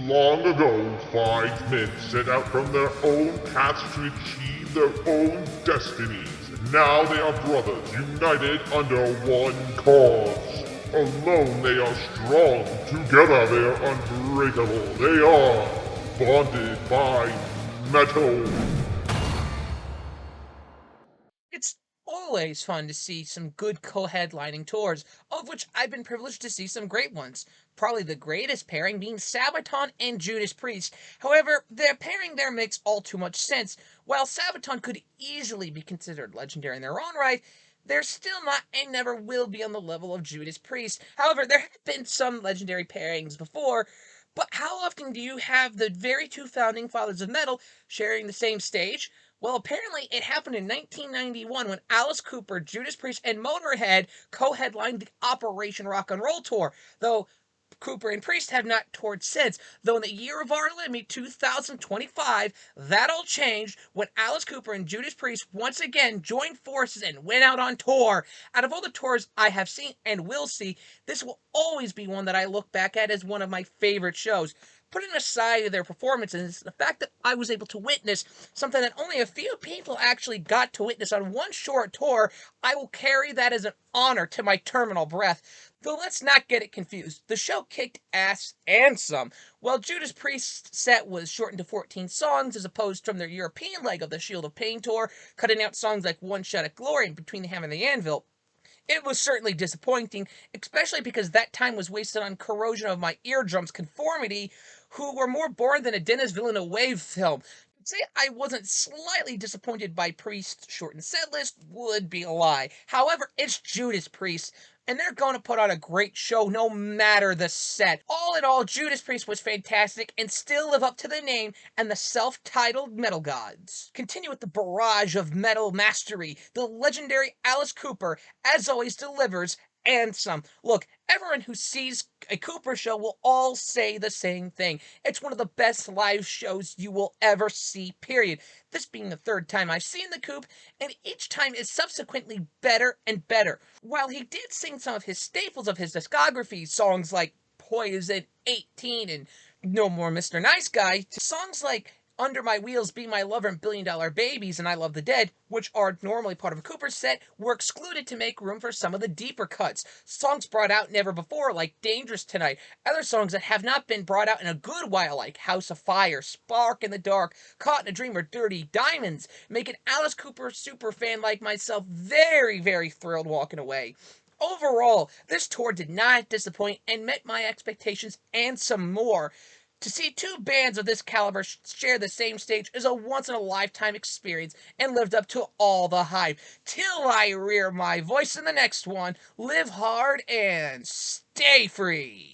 Long ago, five men set out from their own paths to achieve their own destinies. Now they are brothers, united under one cause. Alone they are strong, together they are unbreakable. They are bonded by metal. It's always fun to see some good co-headlining tours, of which I've been privileged to see some great ones. Probably the greatest pairing being Sabaton and Judas Priest. However, their pairing there makes all too much sense. While Sabaton could easily be considered legendary in their own right, they're still not and never will be on the level of Judas Priest. However, there have been some legendary pairings before, but how often do you have the very two founding fathers of metal sharing the same stage? Well, apparently it happened in 1991 when Alice Cooper, Judas Priest, and Motorhead co-headlined the Operation Rock and Roll Tour, though Cooper and Priest have not toured since, though in the year of our limit, 2025, that all changed when Alice Cooper and Judas Priest once again joined forces and went out on tour. Out of all the tours I have seen and will see, this will always be one that I look back at as one of my favorite shows. Putting aside their performances, the fact that I was able to witness something that only a few people actually got to witness on one short tour, I will carry that as an honor to my terminal breath. Though let's not get it confused. The show kicked ass and some. While Judas Priest's set was shortened to 14 songs as opposed from their European leg of the Shield of Pain tour, cutting out songs like One Shot at Glory and Between the Hammer and the Anvil, it was certainly disappointing, especially because that time was wasted on Corrosion of My Eardrums Conformity, who were more boring than a Dennis Villeneuve film. To say I wasn't slightly disappointed by Priest's shortened set list would be a lie. However, it's Judas Priest, and they're going to put on a great show no matter the set. All in all, Judas Priest was fantastic and still live up to the name and the self-titled metal gods. Continue with the barrage of metal mastery. The legendary Alice Cooper, as always, delivers and some. Look, everyone who sees a Cooper show will all say the same thing. It's one of the best live shows you will ever see, period. This being the third time I've seen the Coop, and each time is subsequently better and better. While he did sing some of his staples of his discography, songs like Poison, 18, and No More Mr. Nice Guy, to songs like Under My Wheels, Be My Lover, and Billion Dollar Babies, and I Love the Dead, which are normally part of a Cooper set, were excluded to make room for some of the deeper cuts. Songs brought out never before, like Dangerous Tonight. Other songs that have not been brought out in a good while, like House of Fire, Spark in the Dark, Caught in a Dream, or Dirty Diamonds, make an Alice Cooper super fan like myself very, very thrilled walking away. Overall, this tour did not disappoint and met my expectations and some more. To see two bands of this caliber share the same stage is a once in a lifetime experience and lived up to all the hype. Till I rear my voice in the next one, live hard and stay free.